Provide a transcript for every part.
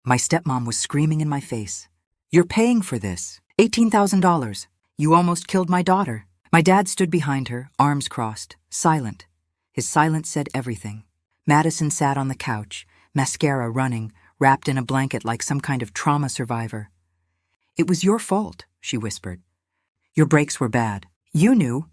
My stepmom was screaming in my face. "You're paying for this. $18,000. You almost killed my daughter." My dad stood behind her, arms crossed, silent. His silence said everything. Madison sat on the couch, mascara running, wrapped in a blanket like some kind of trauma survivor. "It was your fault," she whispered. "Your brakes were bad. You knew."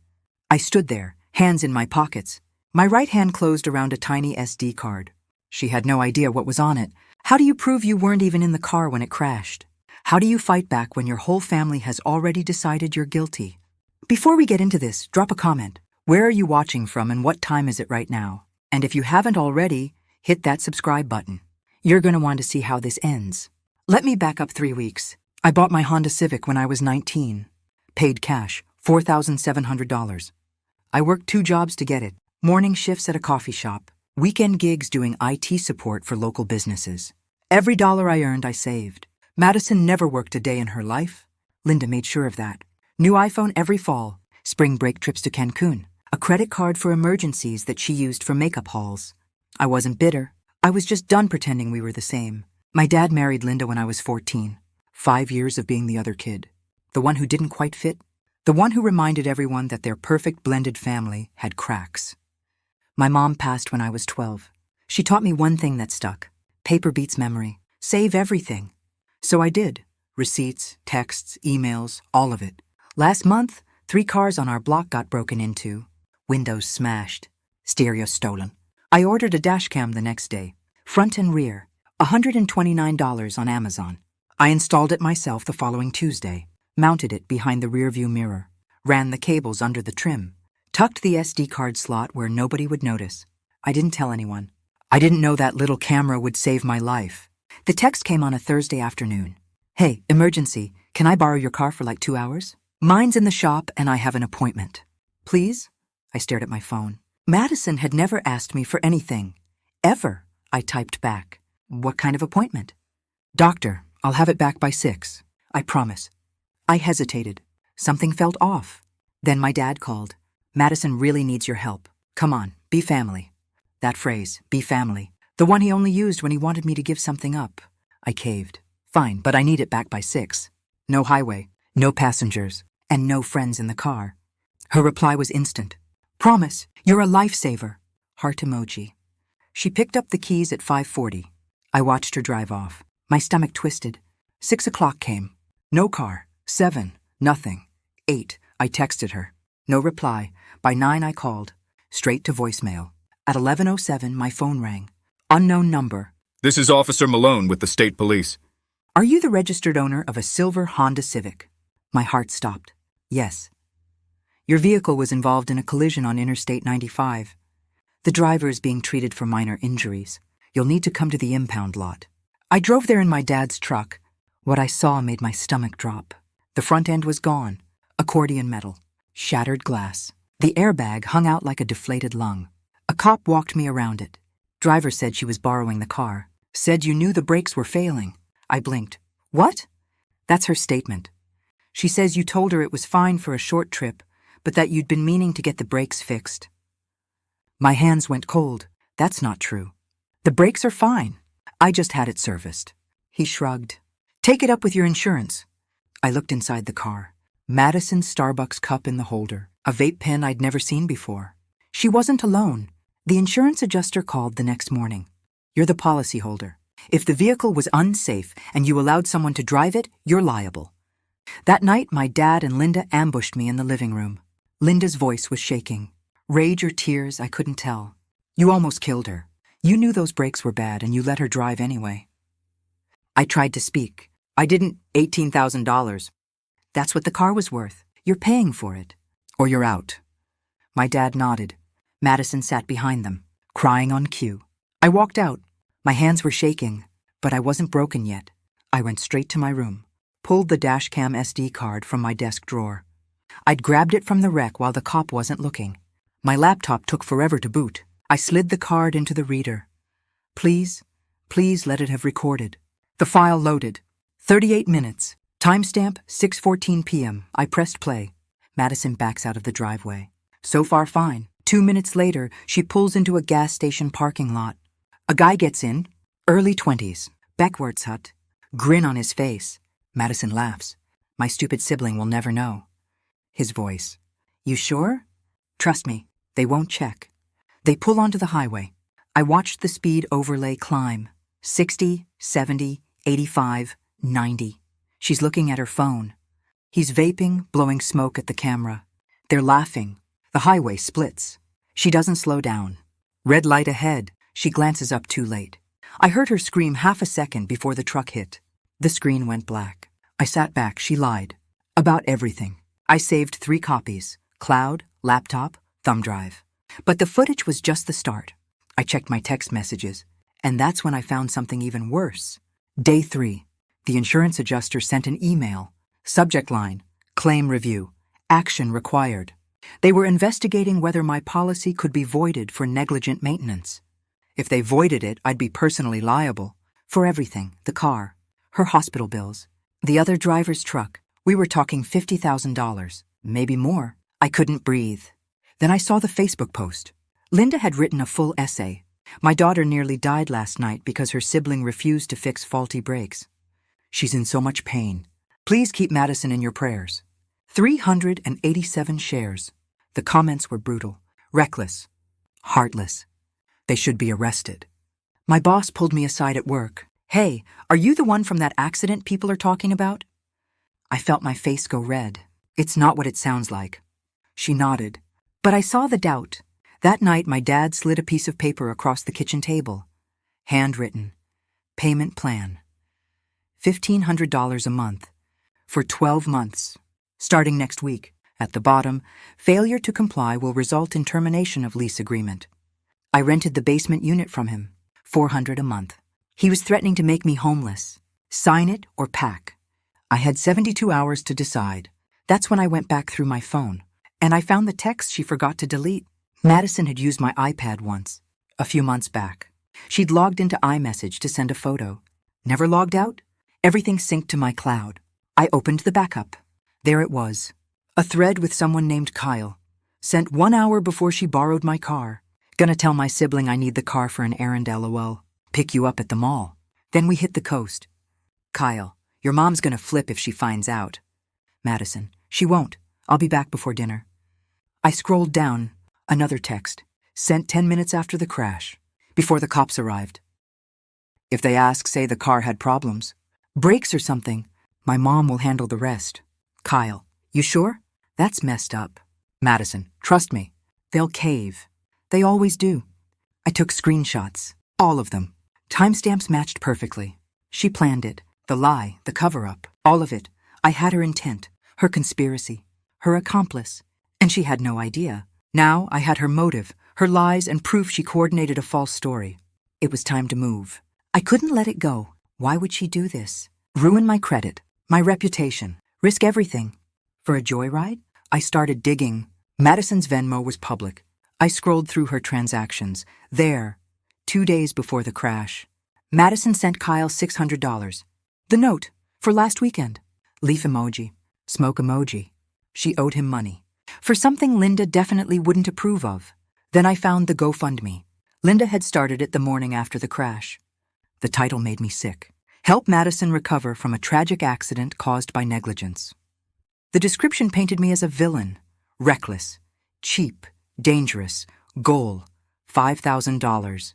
I stood there, hands in my pockets. My right hand closed around a tiny SD card. She had no idea what was on it. How do you prove you weren't even in the car when it crashed? How do you fight back when your whole family has already decided you're guilty? Before we get into this, drop a comment. Where are you watching from and what time is it right now? And if you haven't already, hit that subscribe button. You're going to want to see how this ends. Let me back up 3 weeks. I bought my Honda Civic when I was 19. Paid cash, $4,700. I worked 2 jobs to get it. Morning shifts at a coffee shop. Weekend gigs doing IT support for local businesses. Every dollar I earned, I saved. Madison never worked a day in her life. Linda made sure of that. New iPhone every fall. Spring break trips to Cancun. A credit card for emergencies that she used for makeup hauls. I wasn't bitter. I was just done pretending we were the same. My dad married Linda when I was 14. 5 years of being the other kid. The one who didn't quite fit. The one who reminded everyone that their perfect blended family had cracks. My mom passed when I was 12. She taught me one thing that stuck. Paper beats memory. Save everything. So I did. Receipts, texts, emails, all of it. Last month, 3 cars on our block got broken into. Windows smashed. Stereo stolen. I ordered a dashcam the next day. Front and rear. $129 on Amazon. I installed it myself the following Tuesday. Mounted it behind the rearview mirror. Ran the cables under the trim. Tucked the SD card slot where nobody would notice. I didn't tell anyone. I didn't know that little camera would save my life. The text came on a Thursday afternoon. "Hey, emergency. Can I borrow your car for like 2 hours? Mine's in the shop and I have an appointment." "Please?" I stared at my phone. Madison had never asked me for anything. Ever, I typed back. "What kind of appointment?" "Doctor, I'll have it back by 6. I promise." I hesitated. Something felt off. Then my dad called. "Madison really needs your help. Come on, be family." That phrase, be family, the one he only used when he wanted me to give something up. I caved. "Fine, but I need it back by 6. No highway, no passengers, and no friends in the car." Her reply was instant. "Promise, you're a lifesaver." Heart emoji. She picked up the keys at 5:40. I watched her drive off. My stomach twisted. 6 o'clock came. No car. 7. Nothing. 8. I texted her. No reply. By 9 I called. Straight to voicemail. At 11:07 my phone rang. Unknown number. "This is Officer Malone with the State Police." "Are you the registered owner of a silver Honda Civic?" My heart stopped. "Yes." "Your vehicle was involved in a collision on Interstate 95. The driver is being treated for minor injuries. You'll need to come to the impound lot." I drove there in my dad's truck. What I saw made my stomach drop. The front end was gone. Accordion metal. Shattered glass. The airbag hung out like a deflated lung. A cop walked me around it. Driver said she was borrowing the car. Said you knew the brakes were failing. I blinked. "What?" "That's her statement. She says you told her it was fine for a short trip, but that you'd been meaning to get the brakes fixed." My hands went cold. "That's not true. The brakes are fine. I just had it serviced." He shrugged. "Take it up with your insurance." I looked inside the car. Madison's Starbucks cup in the holder. A vape pen I'd never seen before. She wasn't alone. The insurance adjuster called the next morning. "You're the policyholder. If the vehicle was unsafe and you allowed someone to drive it, you're liable." That night, my dad and Linda ambushed me in the living room. Linda's voice was shaking. Rage or tears, I couldn't tell. "You almost killed her. You knew those brakes were bad and you let her drive anyway." I tried to speak. "I didn't. $18,000. That's what the car was worth. You're paying for it. Or you're out." My dad nodded. Madison sat behind them, crying on cue. I walked out. My hands were shaking, but I wasn't broken yet. I went straight to my room, pulled the Dashcam SD card from my desk drawer. I'd grabbed it from the wreck while the cop wasn't looking. My laptop took forever to boot. I slid the card into the reader. Please let it have recorded." The file loaded. 38 minutes. Timestamp 6:14 p.m. I pressed play. Madison backs out of the driveway. So far fine. 2 minutes later, she pulls into a gas station parking lot. A guy gets in, early 20s, Beckworth's hut. Grin on his face. Madison laughs. My stupid sibling will never know. His voice. You sure? Trust me, they won't check. They pull onto the highway. I watched the speed overlay climb. 60, 70, 85, 90. She's looking at her phone. He's vaping, blowing smoke at the camera. They're laughing. The highway splits. She doesn't slow down. Red light ahead. She glances up too late. I heard her scream half a second before the truck hit. The screen went black. I sat back. She lied. About everything. I saved 3 copies. Cloud, laptop, thumb drive. But the footage was just the start. I checked my text messages, and that's when I found something even worse. Day 3. The insurance adjuster sent an email. Subject line, claim review, action required. They were investigating whether my policy could be voided for negligent maintenance. If they voided it, I'd be personally liable. For everything, the car, her hospital bills, the other driver's truck. We were talking $50,000, maybe more. I couldn't breathe. Then I saw the Facebook post. Linda had written a full essay. My daughter nearly died last night because her sibling refused to fix faulty brakes. She's in so much pain. Please keep Madison in your prayers. 387 shares. The comments were brutal, reckless, heartless. They should be arrested. My boss pulled me aside at work. Hey, are you the one from that accident people are talking about? I felt my face go red. It's not what it sounds like. She nodded. But I saw the doubt. That night, my dad slid a piece of paper across the kitchen table. Handwritten. Payment plan. $1,500 a month. For 12 months. Starting next week. At the bottom, failure to comply will result in termination of lease agreement. I rented the basement unit from him. $400 a month. He was threatening to make me homeless. Sign it or pack. I had 72 hours to decide. That's when I went back through my phone. And I found the text she forgot to delete. Madison had used my iPad once, a few months back. She'd logged into iMessage to send a photo. Never logged out? Everything synced to my cloud. I opened the backup. There it was. A thread with someone named Kyle. Sent 1 hour before she borrowed my car. Gonna tell my sibling I need the car for an errand, LOL. Pick you up at the mall. Then we hit the coast. Kyle, your mom's gonna flip if she finds out. Madison, she won't. I'll be back before dinner. I scrolled down. Another text. Sent 10 minutes after the crash. Before the cops arrived. If they ask, say the car had problems. Brakes or something. My mom will handle the rest. Kyle, you sure? That's messed up. Madison, trust me. They'll cave. They always do. I took screenshots. All of them. Timestamps matched perfectly. She planned it. The lie, the cover-up. All of it. I had her intent. Her conspiracy. Her accomplice. And she had no idea. Now I had her motive, her lies, and proof she coordinated a false story. It was time to move. I couldn't let it go. Why would she do this? Ruin my credit, my reputation, risk everything. For a joyride? I started digging. Madison's Venmo was public. I scrolled through her transactions. There, 2 days before the crash. Madison sent Kyle $600. The note, for last weekend. Leaf emoji, smoke emoji. She owed him money. For something Linda definitely wouldn't approve of. Then I found the GoFundMe. Linda had started it the morning after the crash. The title made me sick. Help Madison recover from a tragic accident caused by negligence. The description painted me as a villain. Reckless, cheap, dangerous, goal, $5,000.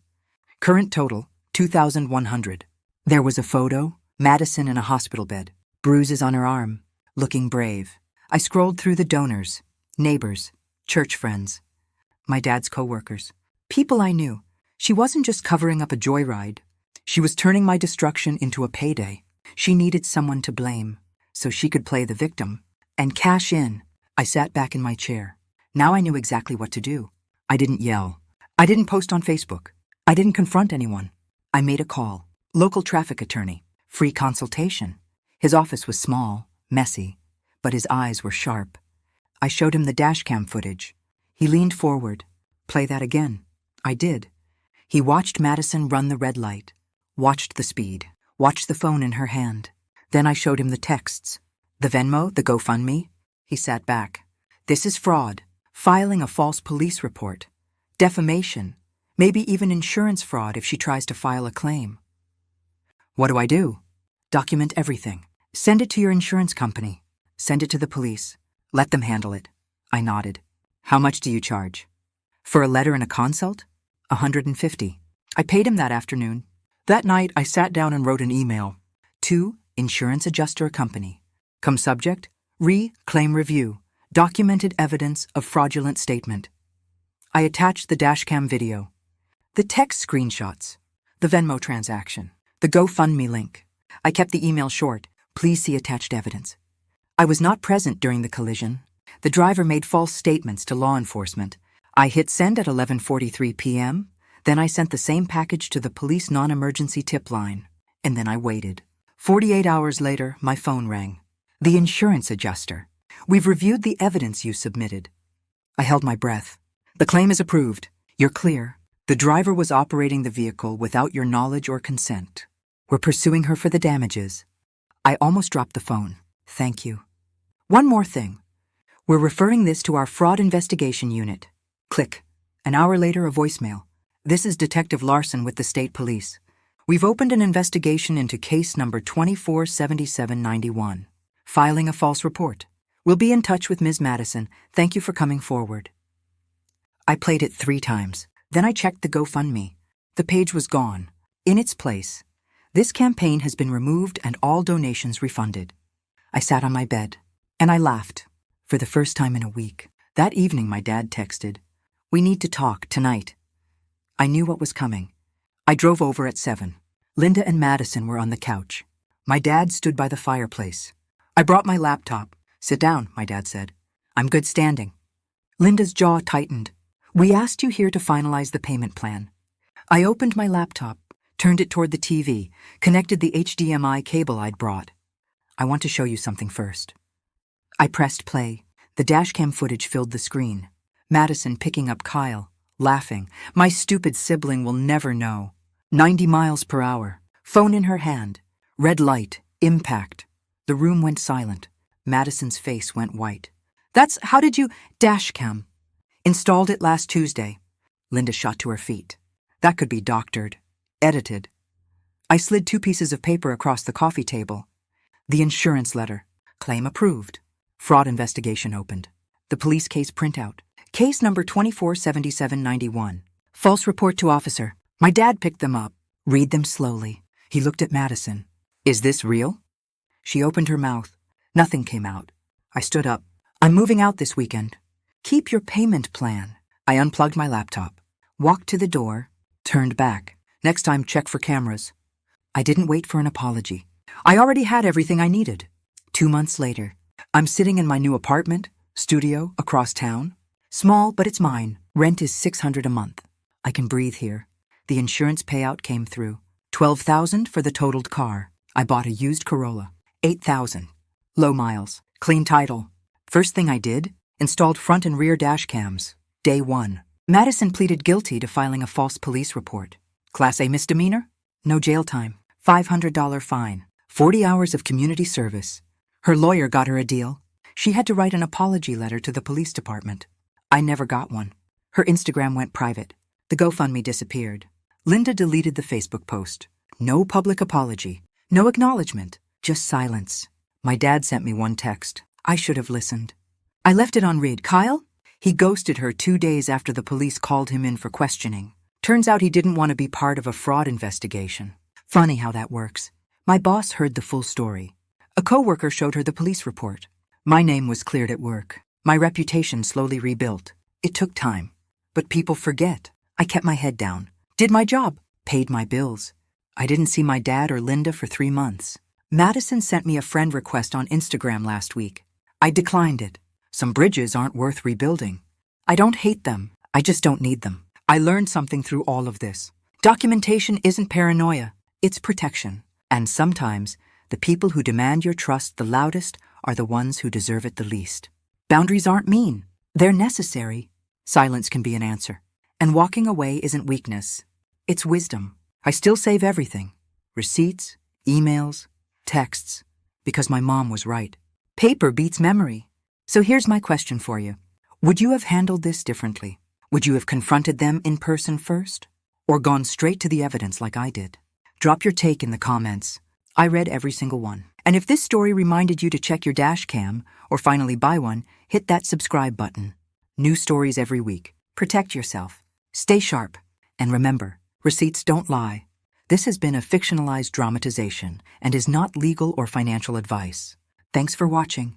Current total, $2,100. There was a photo, Madison in a hospital bed, bruises on her arm, looking brave. I scrolled through the donors, neighbors, church friends, my dad's co-workers, people I knew. She wasn't just covering up a joyride. She was turning my destruction into a payday. She needed someone to blame, so she could play the victim and cash in. I sat back in my chair. Now I knew exactly what to do. I didn't yell. I didn't post on Facebook. I didn't confront anyone. I made a call. Local traffic attorney. Free consultation. His office was small, messy, but his eyes were sharp. I showed him the dashcam footage. He leaned forward. Play that again. I did. He watched Madison run the red light, watched the speed, watched the phone in her hand. Then I showed him the texts. The Venmo, the GoFundMe. He sat back. This is fraud. Filing a false police report. Defamation. Maybe even insurance fraud if she tries to file a claim. What do? Document everything. Send it to your insurance company. Send it to the police. Let them handle it. I nodded. How much do you charge? For a letter and a consult? $150. I paid him that afternoon. That night, I sat down and wrote an email. To Insurance Adjuster Company. Come subject, claim review. Documented evidence of fraudulent statement. I attached the Dashcam video, the text screenshots, the Venmo transaction, the GoFundMe link. I kept the email short. Please see attached evidence. I was not present during the collision. The driver made false statements to law enforcement. I hit send at 11:43 p.m. Then I sent the same package to the police non-emergency tip line. And then I waited. 48 hours later, my phone rang. The insurance adjuster. We've reviewed the evidence you submitted. I held my breath. The claim is approved. You're clear. The driver was operating the vehicle without your knowledge or consent. We're pursuing her for the damages. I almost dropped the phone. Thank you. One more thing. We're referring this to our fraud investigation unit. Click. An hour later, a voicemail. This is Detective Larson with the state police. We've opened an investigation into case number 247791. Filing a false report. We'll be in touch with Ms. Madison. Thank you for coming forward. I played it 3 times. Then I checked the GoFundMe. The page was gone. In its place, this campaign has been removed and all donations refunded. I sat on my bed, and I laughed. For the first time in a week. That evening, my dad texted, "We need to talk tonight." I knew what was coming. I drove over at 7. Linda and Madison were on the couch. My dad stood by the fireplace. I brought my laptop. "Sit down," my dad said. "I'm good standing." Linda's jaw tightened. "We asked you here to finalize the payment plan." I opened my laptop, turned it toward the TV, connected the HDMI cable I'd brought. "I want to show you something first." I pressed play. The dashcam footage filled the screen. Madison picking up Kyle, laughing. My stupid sibling will never know. 90 miles per hour. Phone in her hand. Red light. Impact. The room went silent. Madison's face went white. How did you... Dashcam. Installed it last Tuesday. Linda shot to her feet. That could be doctored. Edited. I slid 2 pieces of paper across the coffee table. The insurance letter. Claim approved. Fraud investigation opened. The police case printout. Case number 247791. False report to officer. My dad picked them up. Read them slowly. He looked at Madison. "Is this real?" She opened her mouth. Nothing came out. I stood up. "I'm moving out this weekend." "Keep your payment plan." I unplugged my laptop, walked to the door, turned back. "Next time, check for cameras." I didn't wait for an apology. I already had everything I needed. 2 months later, I'm sitting in my new apartment, studio, across town. Small, but it's mine. Rent is $600 a month. I can breathe here. The insurance payout came through. $12,000 for the totaled car. I bought a used Corolla. $8,000. Low miles. Clean title. First thing I did, installed front and rear dash cams. Day 1. Madison pleaded guilty to filing a false police report. Class A misdemeanor? No jail time. $500 fine. 40 hours of community service. Her lawyer got her a deal. She had to write an apology letter to the police department. I never got one. Her Instagram went private. The GoFundMe disappeared. Linda deleted the Facebook post. No public apology. No acknowledgement. Just silence. My dad sent me one text. I should have listened. I left it on read. "Kyle?" He ghosted her 2 days after the police called him in for questioning. Turns out he didn't want to be part of a fraud investigation. Funny how that works. My boss heard the full story. A coworker showed her the police report. My name was cleared at work. My reputation slowly rebuilt. It took time. But people forget. I kept my head down. Did my job. Paid my bills. I didn't see my dad or Linda for 3 months. Madison sent me a friend request on Instagram last week. I declined it. Some bridges aren't worth rebuilding. I don't hate them. I just don't need them. I learned something through all of this. Documentation isn't paranoia. It's protection. And sometimes, the people who demand your trust the loudest are the ones who deserve it the least. Boundaries aren't mean. They're necessary. Silence can be an answer. And walking away isn't weakness. It's wisdom. I still save everything. Receipts, emails, texts. Because my mom was right. Paper beats memory. So here's my question for you. Would you have handled this differently? Would you have confronted them in person first? Or gone straight to the evidence like I did? Drop your take in the comments. I read every single one. And if this story reminded you to check your Dashcam or finally buy one, hit that subscribe button. New stories every week. Protect yourself. Stay sharp. And remember, receipts don't lie. This has been a fictionalized dramatization and is not legal or financial advice. Thanks for watching.